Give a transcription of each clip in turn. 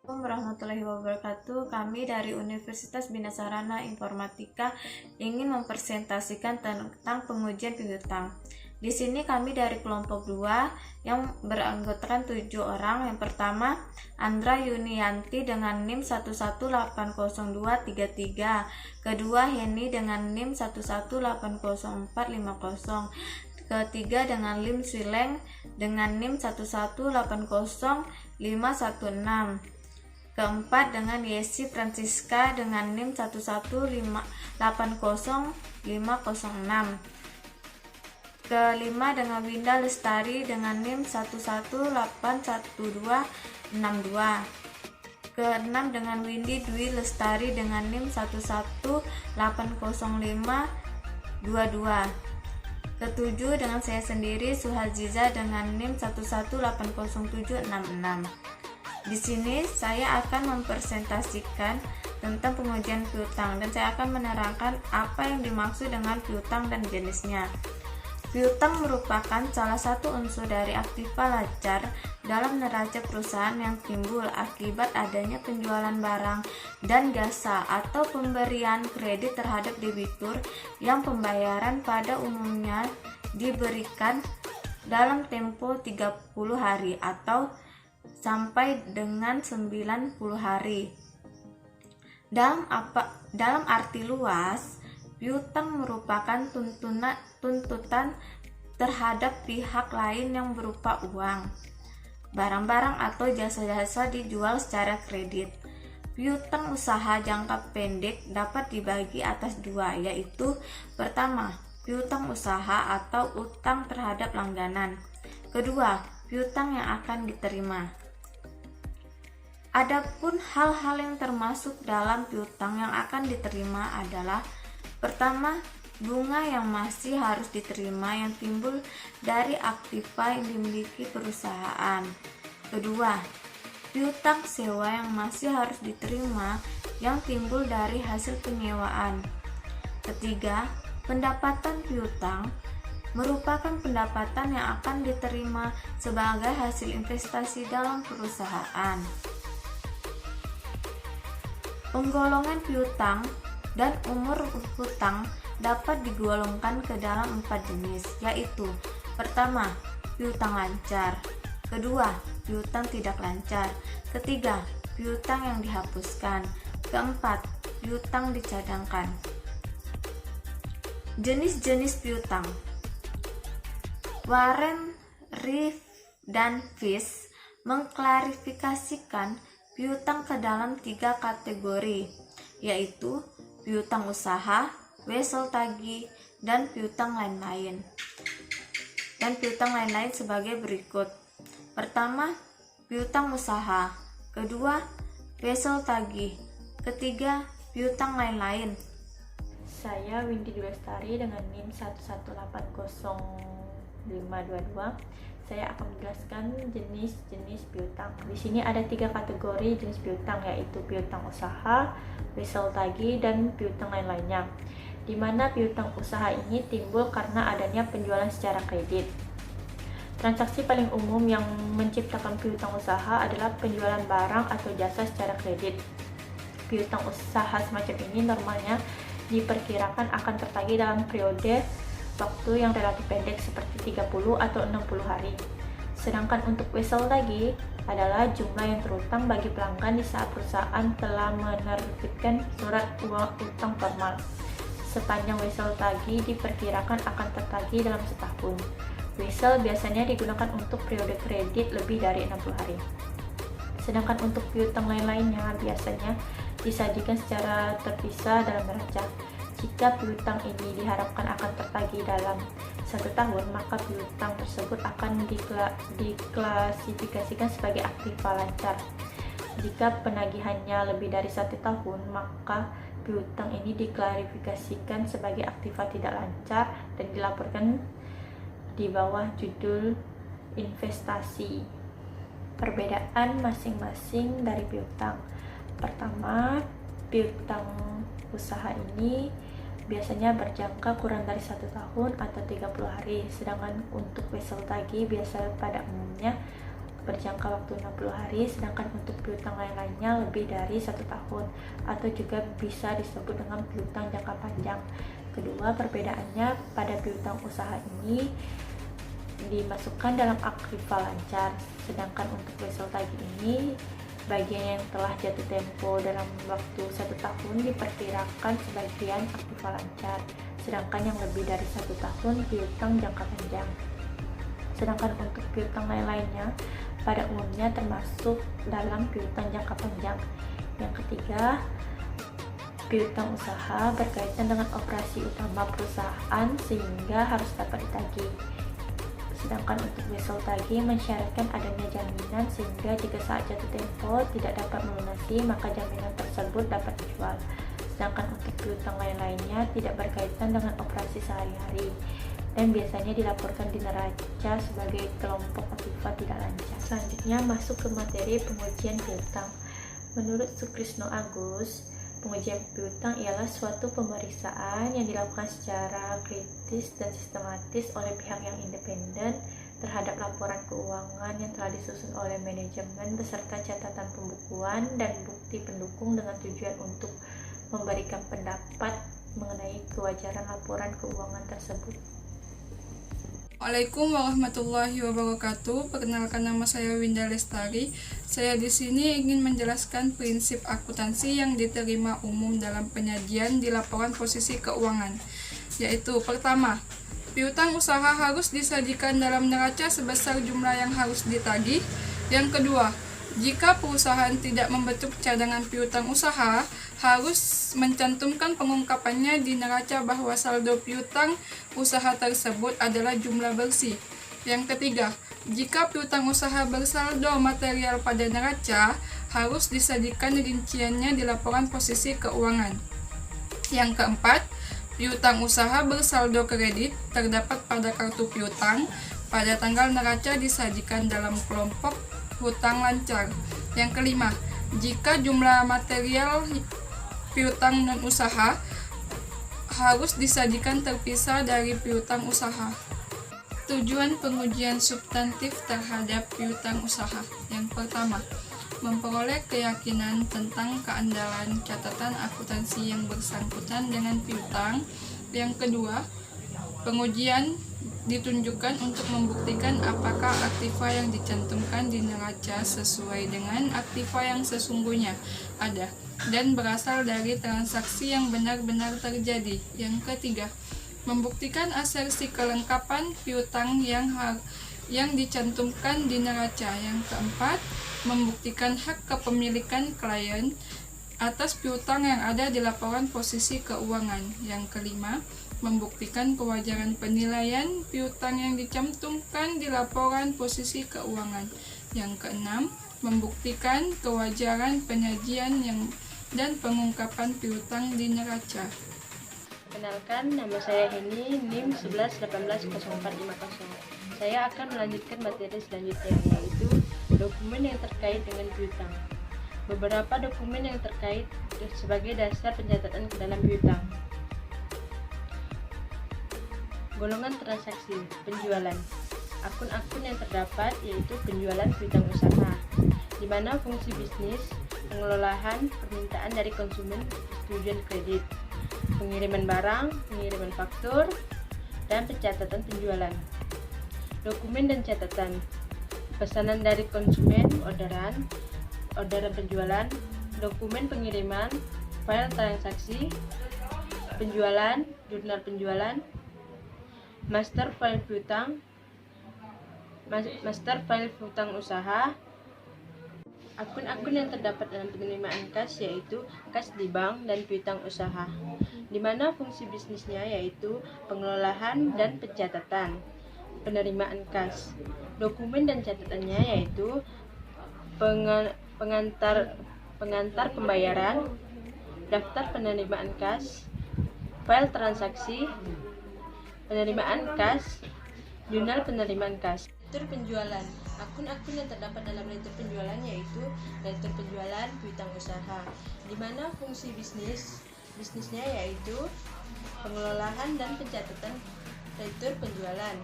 Assalamualaikum warahmatullahi wabarakatuh. Kami dari Universitas Bina Sarana Informatika ingin mempresentasikan tentang pengujian piutang. Di sini kami dari kelompok 2 yang beranggotakan 7 orang. Yang pertama, Andra Yunianti dengan NIM 1180233. Kedua, Heni dengan NIM 1180450. Ketiga dengan Lim Swileng dengan NIM 1180516. Keempat dengan Yesi Francisca dengan NIM 1180506. Kelima dengan Winda Lestari dengan NIM 1181262. Keenam dengan Windy Dwi Lestari dengan NIM 1180522. Ketujuh dengan saya sendiri Suhaziza dengan NIM 1180766. Di sini saya akan mempresentasikan tentang pengujian piutang dan saya akan menerangkan apa yang dimaksud dengan piutang dan jenisnya. Piutang merupakan salah satu unsur dari aktiva lancar dalam neraca perusahaan yang timbul akibat adanya penjualan barang dan jasa atau pemberian kredit terhadap debitur yang pembayaran pada umumnya diberikan dalam tempo 30 hari atau sampai dengan 90 hari. Dalam arti luas, piutang merupakan tuntutan terhadap pihak lain yang berupa uang, barang-barang atau jasa-jasa dijual secara kredit. Piutang usaha jangka pendek dapat dibagi atas dua, yaitu pertama, piutang usaha atau utang terhadap langganan. Kedua, piutang yang akan diterima. Adapun hal-hal yang termasuk dalam piutang yang akan diterima adalah: pertama, bunga yang masih harus diterima yang timbul dari aktiva yang dimiliki perusahaan. Kedua, piutang sewa yang masih harus diterima yang timbul dari hasil penyewaan. Ketiga, pendapatan piutang merupakan pendapatan yang akan diterima sebagai hasil investasi dalam perusahaan. Penggolongan piutang dan umur hutang dapat digolongkan ke dalam 4 jenis, yaitu: pertama, piutang lancar. Kedua, piutang tidak lancar. Ketiga, piutang yang dihapuskan. Keempat, piutang dicadangkan. Jenis-jenis piutang. Warren, Riff, dan Fish mengklarifikasikan piutang ke dalam 3 kategori, yaitu piutang usaha, wesel tagih, dan piutang lain-lain. Sebagai berikut. Pertama, piutang usaha. Kedua, wesel tagih. Ketiga, piutang lain-lain. Saya Windy Dwi Lestari dengan NIM 1180522. Saya akan menjelaskan jenis-jenis piutang. Di sini ada 3 kategori jenis piutang, yaitu piutang usaha, wesel tagih, dan piutang lain-lainnya. Di mana piutang usaha ini timbul karena adanya penjualan secara kredit. Transaksi paling umum yang menciptakan piutang usaha adalah penjualan barang atau jasa secara kredit. Piutang usaha semacam ini normalnya diperkirakan akan tertagih dalam periode waktu yang relatif pendek seperti 30 atau 60 hari. Sedangkan untuk wesel tagih adalah jumlah yang terutang bagi pelanggan di saat perusahaan telah menerbitkan surat uang utang formal. Sepanjang wesel tagih diperkirakan akan tertagih dalam setahun. Wesel biasanya digunakan untuk periode kredit lebih dari 60 hari. Sedangkan untuk piutang lain-lainnya biasanya disajikan secara terpisah dalam neraca. Jika piutang ini diharapkan akan tertagih dalam 1 tahun, maka piutang tersebut akan diklasifikasikan sebagai aktiva lancar. Jika penagihannya lebih dari 1 tahun, maka piutang ini diklarifikasikan sebagai aktiva tidak lancar dan dilaporkan di bawah judul investasi. Perbedaan masing-masing dari piutang. Pertama, piutang usaha ini biasanya berjangka kurang dari 1 tahun atau 30 hari, sedangkan untuk wesel tagih biasa pada umumnya berjangka waktu 60 hari, sedangkan untuk piutang lain-lainnya lebih dari 1 tahun, atau juga bisa disebut dengan piutang jangka panjang. Kedua, perbedaannya pada piutang usaha ini dimasukkan dalam aktiva lancar, sedangkan untuk wesel tagih ini bagian yang telah jatuh tempo dalam waktu 1 tahun diperkirakan sebagian aktiva lancar, sedangkan yang lebih dari 1 tahun piutang jangka panjang. Sedangkan untuk piutang lain-lainnya pada umumnya termasuk dalam piutang jangka panjang. Yang ketiga, piutang usaha berkaitan dengan operasi utama perusahaan sehingga harus dapat ditagih. Sedangkan untuk wesel tagih mensyaratkan adanya jaminan sehingga jika saat jatuh tempo tidak dapat melunasi maka jaminan tersebut dapat dijual. Sedangkan untuk piutang lain-lainnya tidak berkaitan dengan operasi sehari-hari dan biasanya dilaporkan di neraca sebagai kelompok aktiva tidak lancar. Selanjutnya masuk ke materi pengujian piutang. Menurut Sukrisno Agus, pengujian piutang ialah suatu pemeriksaan yang dilakukan secara kritis dan sistematis oleh pihak yang independen terhadap laporan keuangan yang telah disusun oleh manajemen beserta catatan pembukuan dan bukti pendukung dengan tujuan untuk memberikan pendapat mengenai kewajaran laporan keuangan tersebut. Waalaikumsalam warahmatullahi wabarakatuh. Perkenalkan, nama saya Winda Lestari. Saya di sini ingin menjelaskan prinsip akuntansi yang diterima umum dalam penyajian di laporan posisi keuangan, yaitu pertama, piutang usaha harus disajikan dalam neraca sebesar jumlah yang harus ditagih. Yang kedua, jika perusahaan tidak membentuk cadangan piutang usaha, harus mencantumkan pengungkapannya di neraca bahwa saldo piutang usaha tersebut adalah jumlah bersih. Yang ketiga, jika piutang usaha bersaldo material pada neraca, harus disajikan rinciannya di laporan posisi keuangan. Yang keempat, piutang usaha bersaldo kredit terdapat pada kartu piutang pada tanggal neraca disajikan dalam kelompok hutang lancar. Yang kelima, jika jumlah material piutang non-usaha harus disajikan terpisah dari piutang usaha. Tujuan pengujian substantif terhadap piutang usaha. Yang pertama, memperoleh keyakinan tentang keandalan catatan akuntansi yang bersangkutan dengan piutang. Yang kedua, pengujian ditunjukkan untuk membuktikan apakah aktiva yang dicantumkan di neraca sesuai dengan aktiva yang sesungguhnya ada dan berasal dari transaksi yang benar-benar terjadi. Yang ketiga, membuktikan asersi kelengkapan piutang yang dicantumkan di neraca. Yang keempat, membuktikan hak kepemilikan klien atas piutang yang ada di laporan posisi keuangan. Yang kelima, membuktikan kewajaran penilaian piutang yang dicantumkan di laporan posisi keuangan. Yang keenam, membuktikan kewajaran penyajian dan pengungkapan piutang di neraca. Kenalkan, nama saya Heni, NIM 11180450. Saya akan melanjutkan materi selanjutnya, yaitu dokumen yang terkait dengan piutang. Beberapa dokumen yang terkait sebagai dasar pencatatan ke dalam piutang. Golongan transaksi, penjualan. Akun-akun yang terdapat yaitu penjualan piutang usaha, di mana fungsi bisnis, pengelolaan permintaan dari konsumen, persetujuan kredit, pengiriman barang, pengiriman faktur, dan pencatatan penjualan. Dokumen dan catatan, pesanan dari konsumen, orderan penjualan, dokumen pengiriman, file transaksi, penjualan, jurnal penjualan, master file piutang, master file piutang usaha. Akun-akun yang terdapat dalam penerimaan kas yaitu kas di bank dan piutang usaha, di mana fungsi bisnisnya yaitu pengelolaan dan pencatatan. Penerimaan kas, dokumen dan catatannya yaitu pengantar pembayaran, daftar penerimaan kas, file transaksi, penerimaan kas, jurnal penerimaan kas. Letter penjualan, akun-akun yang terdapat dalam letter penjualan yaitu letter penjualan piutang usaha, di mana fungsi bisnisnya yaitu pengelolaan dan pencatatan letter penjualan.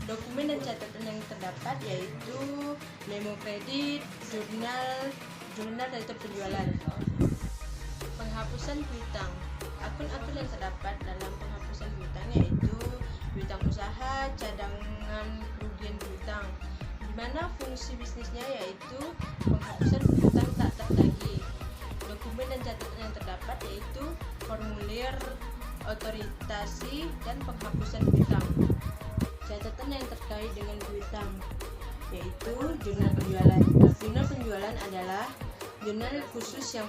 Dokumen dan catatan yang terdapat yaitu memo kredit, jurnal daftar penjualan. Penghapusan piutang. Akun-akun yang terdapat dalam penghapusan piutang yaitu piutang usaha, cadangan kerugian piutang, di mana fungsi bisnisnya yaitu penghapusan piutang tak tertagih. Dokumen dan catatan yang terdapat yaitu formulir otorisasi dan penghapusan piutang. Catatan yang terkait dengan piutang yaitu jurnal penjualan. Jurnal penjualan adalah jurnal khusus yang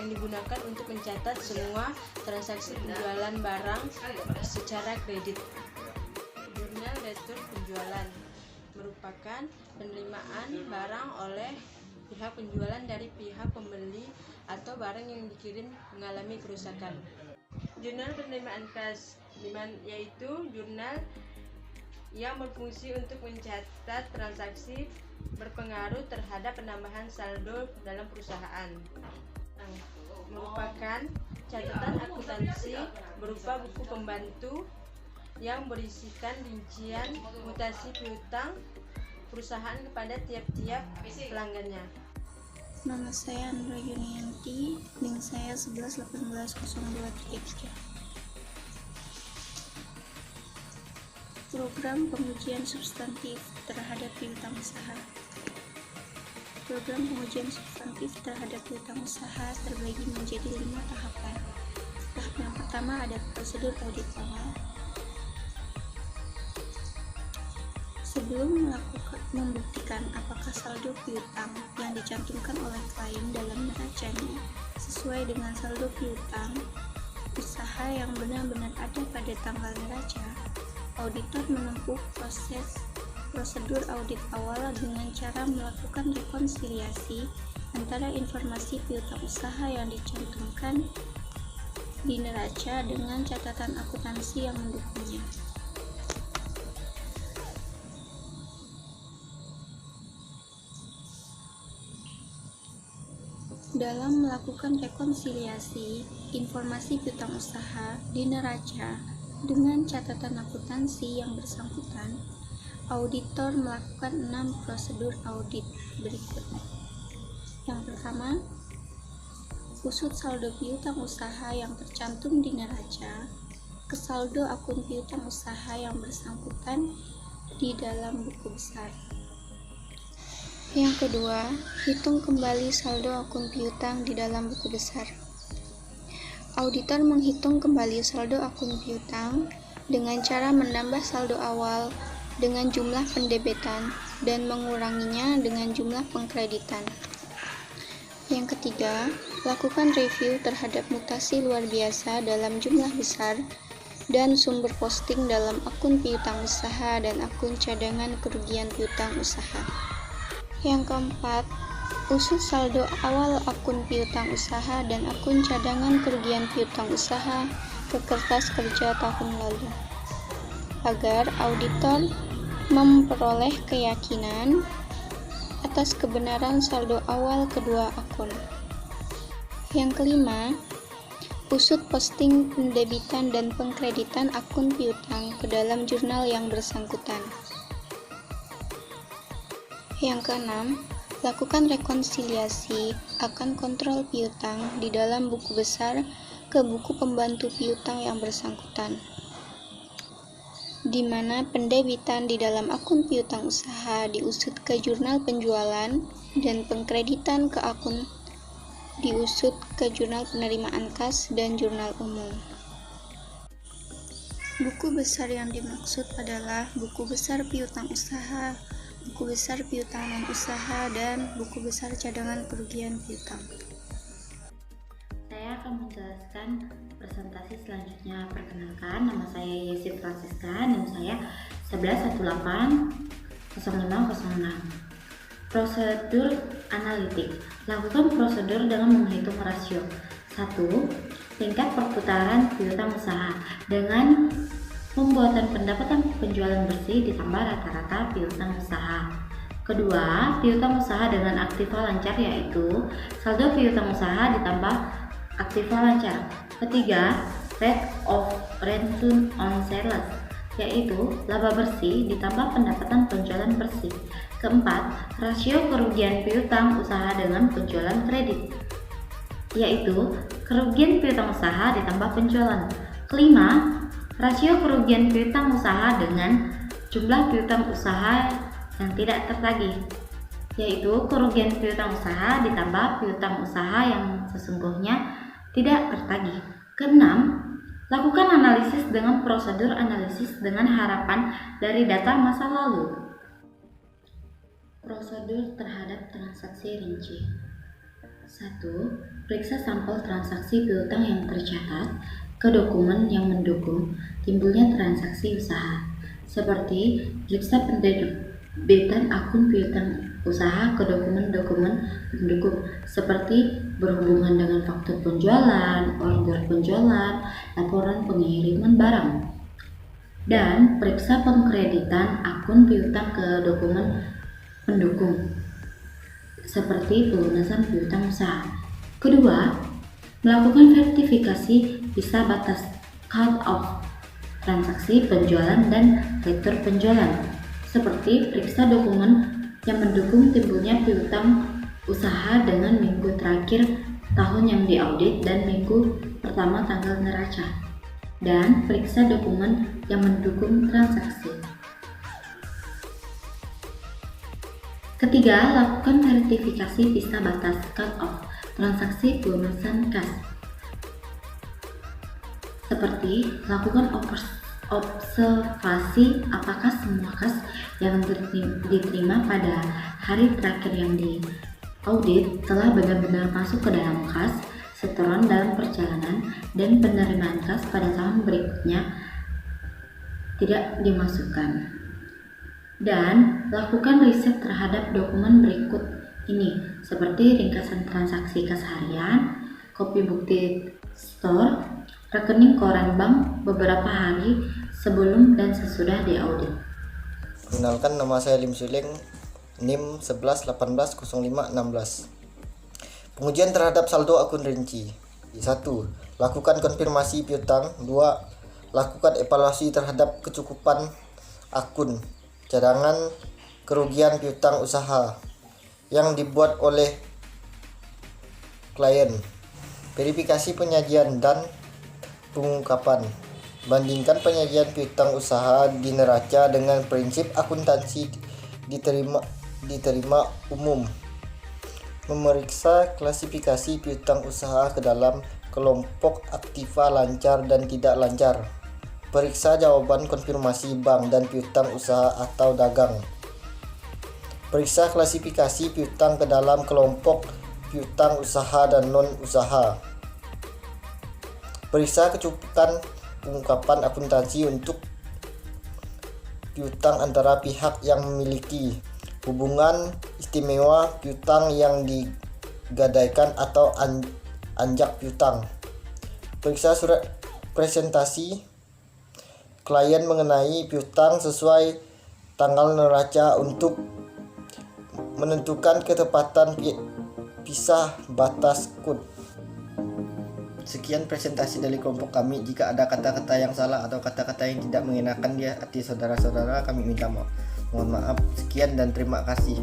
digunakan untuk mencatat semua transaksi penjualan barang secara kredit. Jurnal retur penjualan merupakan penerimaan barang oleh pihak penjualan dari pihak pembeli atau barang yang dikirim mengalami kerusakan. Jurnal penerimaan kas yaitu jurnal yang berfungsi untuk mencatat transaksi berpengaruh terhadap penambahan saldo dalam perusahaan. Merupakan catatan akuntansi berupa buku pembantu yang berisikan rincian mutasi piutang perusahaan kepada tiap-tiap pelanggannya. Nama saya Andra Yunianti, NIM saya 11180233. Program pengujian substantif terhadap piutang usaha. Program pengujian substantif terhadap piutang usaha terbagi menjadi 5 tahapan. Tahap yang pertama ada prosedur audit awal. Sebelum membuktikan apakah saldo piutang yang dicantumkan oleh klien dalam neracanya sesuai dengan saldo piutang usaha yang benar-benar ada pada tanggal neraca, auditor menempuh prosedur audit awal dengan cara melakukan rekonsiliasi antara informasi piutang usaha yang dicantumkan di neraca dengan catatan akuntansi yang mendukungnya. Dalam melakukan rekonsiliasi informasi piutang usaha di neraca dengan catatan akuntansi yang bersangkutan, auditor melakukan 6 prosedur audit berikut. Yang pertama, usut saldo piutang usaha yang tercantum di neraca ke saldo akun piutang usaha yang bersangkutan di dalam buku besar. Yang kedua, hitung kembali saldo akun piutang di dalam buku besar. Auditor menghitung kembali saldo akun piutang dengan cara menambah saldo awal dengan jumlah pendebitan dan menguranginya dengan jumlah pengkreditan. Yang ketiga, lakukan review terhadap mutasi luar biasa dalam jumlah besar dan sumber posting dalam akun piutang usaha dan akun cadangan kerugian piutang usaha. Yang keempat, usut saldo awal akun piutang usaha dan akun cadangan kerugian piutang usaha ke kertas kerja tahun lalu, agar auditor memperoleh keyakinan atas kebenaran saldo awal kedua akun. Yang kelima, usut posting pendebitan dan pengkreditan akun piutang ke dalam jurnal yang bersangkutan. Yang keenam, lakukan rekonsiliasi akan kontrol piutang di dalam buku besar ke buku pembantu piutang yang bersangkutan, di mana pendebitan di dalam akun piutang usaha diusut ke jurnal penjualan dan pengkreditan ke akun diusut ke jurnal penerimaan kas dan jurnal umum. Buku besar yang dimaksud adalah buku besar piutang usaha, buku besar piutang non-usaha, dan buku besar cadangan kerugian piutang. Saya akan menjelaskan presentasi selanjutnya. Perkenalkan, nama saya Yesi Francisca, NIM saya 11180506. Prosedur analitik. Lakukan prosedur dengan menghitung rasio. 1. Tingkat perputaran piutang usaha dengan pembuatan pendapatan penjualan bersih ditambah rata-rata piutang usaha. Kedua, piutang usaha dengan aktiva lancar, yaitu saldo piutang usaha ditambah aktiva lancar. Ketiga, rate of return on sales. yaitu laba bersih ditambah pendapatan penjualan bersih. Keempat, rasio kerugian piutang usaha dengan penjualan kredit, yaitu kerugian piutang usaha ditambah penjualan. Kelima, rasio kerugian piutang usaha dengan jumlah piutang usaha yang tidak tertagih, yaitu kerugian piutang usaha ditambah piutang usaha yang sesungguhnya tidak tertagih. Keenam, lakukan analisis dengan prosedur analisis dengan harapan dari data masa lalu. Prosedur terhadap transaksi rinci. 1. Periksa sampel transaksi piutang yang tercatat ke dokumen yang mendukung timbulnya transaksi usaha, seperti periksa penerbitan akun piutang usaha ke dokumen-dokumen pendukung seperti berhubungan dengan faktur penjualan, order penjualan, laporan pengiriman barang. Dan periksa pengkreditan akun piutang ke dokumen pendukung seperti pelunasan piutang usaha. Kedua, melakukan verifikasi bisa batas cut-off transaksi penjualan dan retur penjualan, seperti periksa dokumen yang mendukung timbulnya piutang usaha dengan minggu terakhir tahun yang diaudit dan minggu pertama tanggal neraca, dan periksa dokumen yang mendukung transaksi. Ketiga, lakukan verifikasi bisa batas cut-off transaksi pelunasan kas, seperti lakukan observasi apakah semua kas yang diterima pada hari terakhir yang diaudit telah benar-benar masuk ke dalam kas, setoran dalam perjalanan, dan penerimaan kas pada tahun berikutnya tidak dimasukkan. Dan lakukan riset terhadap dokumen berikut ini, seperti ringkasan transaksi kas harian, kopi bukti store, rekening koran bank beberapa hari sebelum dan sesudah diaudit. Perkenalkan, nama saya Lim Suling, NIM 11180516. Pengujian terhadap saldo akun rinci. 1. Lakukan konfirmasi piutang. 2. Lakukan evaluasi terhadap kecukupan akun cadangan kerugian piutang usaha yang dibuat oleh klien. Verifikasi penyajian dan pengungkapan. Bandingkan penyajian piutang usaha di neraca dengan prinsip akuntansi diterima umum. Memeriksa klasifikasi piutang usaha ke dalam kelompok aktiva lancar dan tidak lancar. Periksa jawaban konfirmasi bank dan piutang usaha atau dagang. Periksa klasifikasi piutang ke dalam kelompok piutang usaha dan non-usaha. Periksa kecukupan pengungkapan akuntansi untuk piutang antara pihak yang memiliki hubungan istimewa piutang yang digadaikan atau anjak piutang. Periksa surat presentasi klien mengenai piutang sesuai tanggal neraca untuk menentukan ketepatan pisah batas kode. Sekian presentasi dari kelompok kami. Jika ada kata-kata yang salah atau kata-kata yang tidak mengenakan di hati saudara-saudara, kami minta mohon maaf. Sekian dan terima kasih.